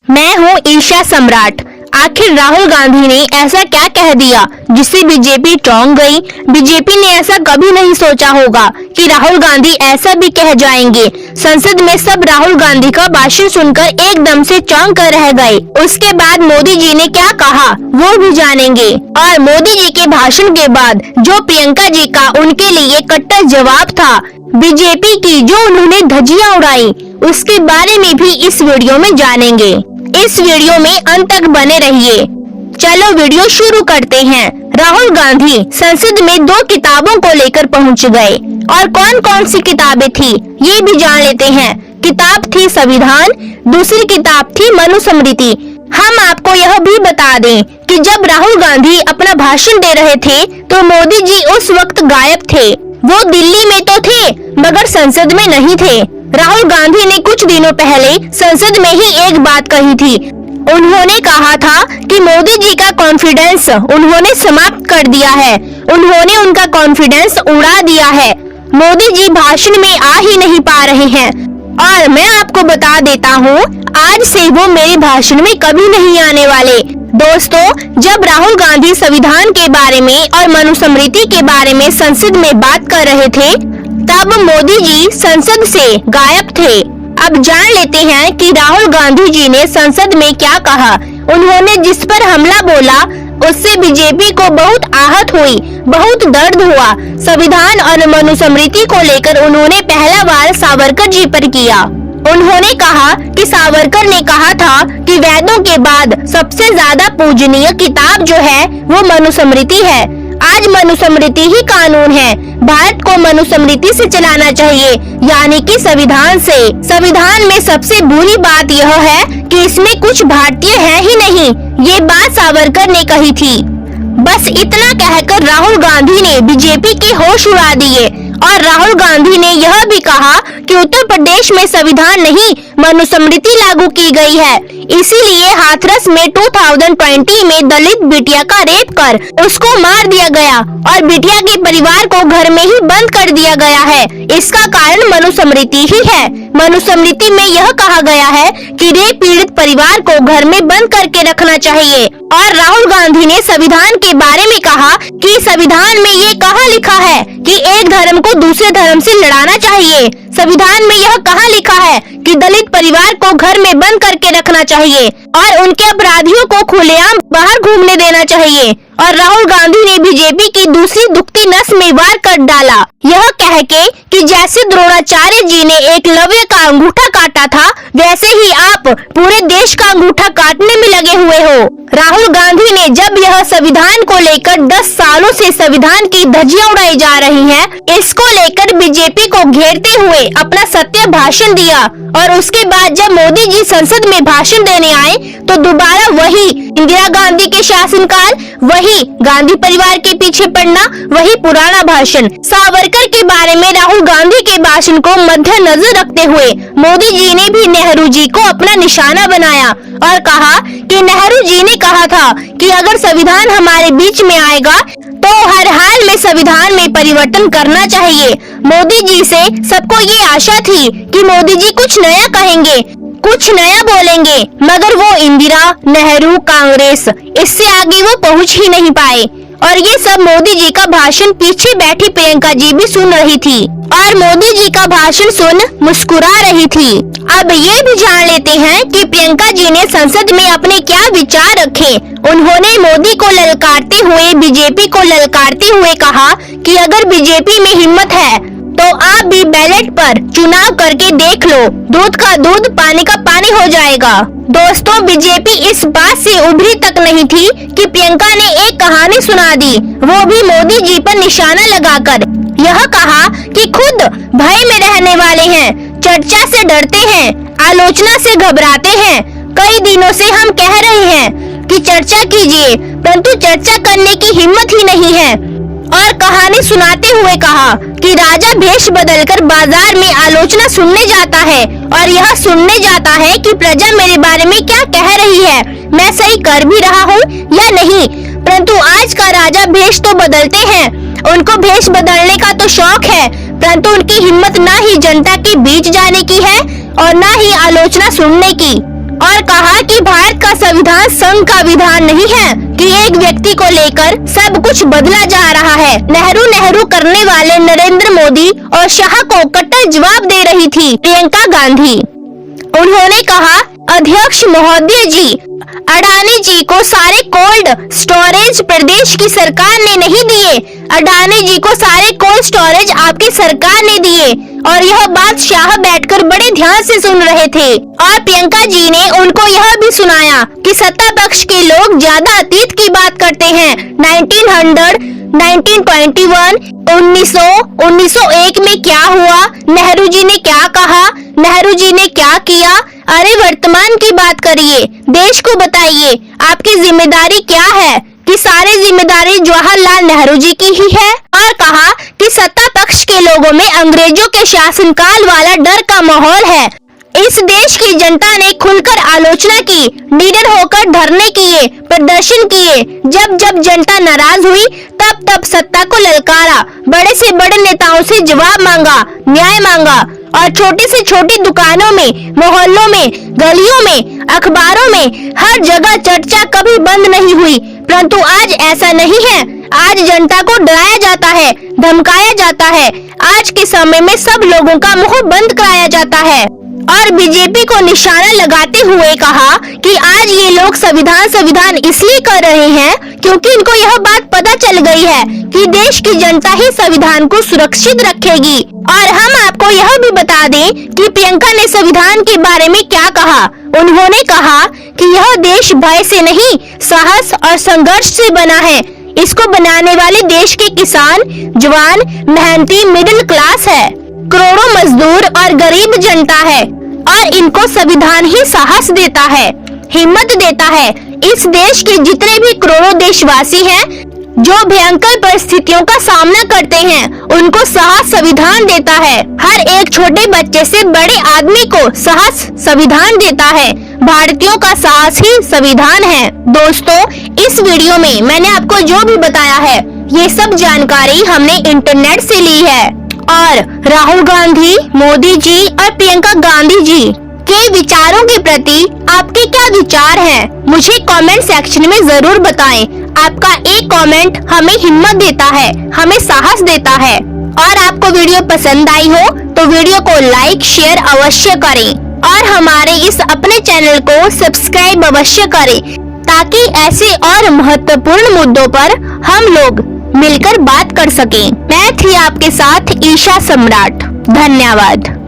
मैं हूँ ईर्ष्या सम्राट। आखिर राहुल गांधी ने ऐसा क्या कह दिया जिससे बीजेपी चौंक गई। बीजेपी ने ऐसा कभी नहीं सोचा होगा कि राहुल गांधी ऐसा भी कह जाएंगे। संसद में सब राहुल गांधी का भाषण सुनकर एकदम से चौंक कर रह गए। उसके बाद मोदी जी ने क्या कहा वो भी जानेंगे। और मोदी जी के भाषण के बाद जो प्रियंका जी का उनके लिए कट्टर जवाब था बीजेपी की, जो उन्होंने धज्जियां उड़ाई, उसके बारे में भी इस वीडियो में जानेंगे। इस वीडियो में अंत तक बने रहिए। चलो वीडियो शुरू करते हैं। राहुल गांधी संसद में 2 किताबों को लेकर पहुंच गए और कौन कौन सी किताबें थी ये भी जान लेते हैं। किताब थी संविधान, दूसरी किताब थी मनुस्मृति। हम आपको यह भी बता दें कि जब राहुल गांधी अपना भाषण दे रहे थे तो मोदी जी उस वक्त गायब थे। वो दिल्ली में तो थे मगर संसद में नहीं थे। राहुल गांधी ने कुछ दिनों पहले संसद में ही एक बात कही थी। उन्होंने कहा था कि मोदी जी का कॉन्फिडेंस उन्होंने समाप्त कर दिया है, उन्होंने उनका कॉन्फिडेंस उड़ा दिया है। मोदी जी भाषण में आ ही नहीं पा रहे हैं और मैं आपको बता देता हूँ आज से वो मेरे भाषण में कभी नहीं आने वाले। दोस्तों, जब राहुल गांधी संविधान के बारे में और मनुस्मृति के बारे में संसद में बात कर रहे थे तब मोदी जी संसद से गायब थे। अब जान लेते हैं कि राहुल गांधी जी ने संसद में क्या कहा। उन्होंने जिस पर हमला बोला उससे बीजेपी को बहुत आहत हुई, बहुत दर्द हुआ। संविधान और मनुस्मृति को लेकर उन्होंने पहला वार सावरकर जी पर किया। उन्होंने कहा कि सावरकर ने कहा था कि वेदों के बाद सबसे ज्यादा पूजनीय किताब जो है वो मनुस्मृति है। आज मनुस्मृति ही कानून है। भारत को मनुस्मृति से चलाना चाहिए, यानी कि संविधान से। संविधान में सबसे बुरी बात यह है कि इसमें कुछ भारतीय है ही नहीं। ये बात सावरकर ने कही थी। बस इतना कहकर राहुल गांधी ने बीजेपी के होश उड़ा दिए और राहुल गांधी ने यह भी कहा कि उत्तर प्रदेश में संविधान नहीं मनुस्मृति लागू की गई है, इसीलिए हाथरस में 2020 में दलित बिटिया का रेप कर उसको मार दिया गया और बिटिया के परिवार को घर में ही बंद कर दिया गया है। इसका कारण मनुस्मृति ही है। मनुस्मृति में यह कहा गया है कि रेप पीड़ित परिवार को घर में बंद करके रखना चाहिए। और राहुल गांधी ने संविधान के बारे में कहा कि संविधान में ये कहाँ लिखा है कि एक धर्म को दूसरे धर्म से लड़ाना चाहिए। संविधान में यह कहाँ लिखा है कि दलित परिवार को घर में बंद करके रखना चाहिए और उनके अपराधियों को खुलेआम बाहर घूमने देना चाहिए। और राहुल गांधी ने बीजेपी की दूसरी दुखती नस में वार कर डाला, यह कह के कि जैसे द्रोणाचार्य जी ने एकलव्य का अंगूठा काटा था वैसे ही आप पूरे देश का अंगूठा काटने में लगे हुए हो। राहुल गांधी ने जब यह संविधान को लेकर 10 सालों से संविधान की धज्जियां उड़ाई जा रही हैं, इसको लेकर बीजेपी को घेरते हुए अपना सत्य भाषण दिया। और उसके बाद जब मोदी जी संसद में भाषण देने आए तो दोबारा वही इंदिरा गांधी के शासनकाल, वही गांधी परिवार के पीछे पड़ना, वही पुराना भाषण। सावरकर के बारे में राहुल गांधी के भाषण को मद्देनजर रखते हुए मोदी जी ने भी नेहरू जी को अपना निशाना बनाया और कहा कि नेहरू जी ने कहा था कि अगर संविधान हमारे बीच में आएगा तो हर हाल में संविधान में परिवर्तन करना चाहिए। मोदी जी से सबको ये आशा थी कि मोदी जी कुछ नया कहेंगे, कुछ नया बोलेंगे, मगर वो इंदिरा, नेहरू, कांग्रेस, इससे आगे वो पहुंच ही नहीं पाए। और ये सब मोदी जी का भाषण पीछे बैठी प्रियंका जी भी सुन रही थी और मोदी जी का भाषण सुन मुस्कुरा रही थी। अब ये भी जान लेते हैं कि प्रियंका जी ने संसद में अपने क्या विचार रखे। उन्होंने मोदी को ललकारते हुए, बीजेपी को ललकारते हुए कहा कि अगर बीजेपी में हिम्मत है तो आप भी बैलेट पर चुनाव करके देख लो, दूध का दूध पानी का पानी हो जाएगा। दोस्तों, बीजेपी इस बात से उभरी तक नहीं थी कि प्रियंका ने एक कहानी सुना दी, वो भी मोदी जी पर निशाना लगाकर। यह कहा कि खुद भय में रहने वाले हैं, चर्चा से डरते हैं, आलोचना से घबराते हैं। कई दिनों से हम कह रहे हैं कि चर्चा कीजिए, परंतु चर्चा करने की हिम्मत ही नहीं है। और कहानी सुनाते हुए कहा कि राजा भेष बदलकर बाजार में आलोचना सुनने जाता है और यह सुनने जाता है कि प्रजा मेरे बारे में क्या कह रही है, मैं सही कर भी रहा हूँ या नहीं। परंतु आज का राजा भेष तो बदलते हैं, उनको भेष बदलने का तो शौक है, परंतु उनकी हिम्मत ना ही जनता के बीच जाने की है और ना ही आलोचना सुनने की। और कहा कि भारत का संविधान संघ का विधान नहीं है कि एक व्यक्ति को लेकर सब कुछ बदला जा रहा है। नेहरू करने वाले नरेंद्र मोदी और शाह को कट्टर जवाब दे रही थी प्रियंका गांधी। उन्होंने कहा, अध्यक्ष महोदय जी, अडानी जी को सारे कोल्ड स्टोरेज प्रदेश की सरकार ने नहीं दिए। अडानी जी को सारे कोल्ड स्टोरेज आपकी सरकार ने दिए। और यह बात शाह बैठकर बड़े ध्यान से सुन रहे थे और प्रियंका जी ने उनको यह भी सुनाया कि सत्ता पक्ष के लोग ज्यादा अतीत की बात करते हैं। 1900, 1921, 1900, 1901 में क्या हुआ, नेहरू जी ने क्या कहा, नेहरू जी ने क्या किया। अरे वर्तमान की बात करिए, देश को बताइए आपकी जिम्मेदारी क्या है कि सारी जिम्मेदारी जवाहरलाल नेहरू जी की ही है। और कहा कि सत्ता पक्ष के लोगों में अंग्रेजों के शासनकाल वाला डर का माहौल है। इस देश की जनता ने खुलकर आलोचना की, निडर होकर धरने किए, प्रदर्शन किए। जब जब जनता नाराज हुई तब तब सत्ता को ललकारा, बड़े से बड़े नेताओं से जवाब मांगा, न्याय मांगा और छोटी से छोटी दुकानों में, मोहल्लों में, गलियों में, अखबारों में हर जगह चर्चा कभी बंद नहीं हुई। परंतु आज ऐसा नहीं है। आज जनता को डराया जाता है, धमकाया जाता है। आज के समय में सब लोगों का मुंह बंद कराया जाता है। और बीजेपी को निशाना लगाते हुए कहा कि आज ये लोग संविधान इसलिए कर रहे हैं क्योंकि इनको यह बात पता चल गई है कि देश की जनता ही संविधान को सुरक्षित रखेगी। और हम आपको यह भी बता दें कि प्रियंका ने संविधान के बारे में क्या कहा। उन्होंने कहा कि यह देश भय से नहीं, साहस और संघर्ष से बना है। इसको बनाने वाले देश के किसान, जवान, मेहनती मिडिल क्लास है, करोड़ों मजदूर और गरीब जनता है। और इनको संविधान ही साहस देता है, हिम्मत देता है। इस देश के जितने भी करोड़ों देशवासी हैं जो भयंकर परिस्थितियों का सामना करते हैं, उनको साहस संविधान देता है। हर एक छोटे बच्चे से बड़े आदमी को साहस संविधान देता है। भारतीयों का साहस ही संविधान है। दोस्तों, इस वीडियो में मैंने आपको जो भी बताया है, ये सब जानकारी हमने इंटरनेट से ली है। और राहुल गांधी, मोदी जी और प्रियंका गांधी जी के विचारों के प्रति आपके क्या विचार हैं? मुझे कमेंट सेक्शन में जरूर बताएं। आपका एक कमेंट हमें हिम्मत देता है, हमें साहस देता है। और आपको वीडियो पसंद आई हो तो वीडियो को लाइक शेयर अवश्य करें और हमारे इस अपने चैनल को सब्सक्राइब अवश्य करें ताकि ऐसे और महत्वपूर्ण मुद्दों पर हम लोग मिलकर बात कर सकें। मैं थी आपके साथ ईशा सम्राट। धन्यवाद।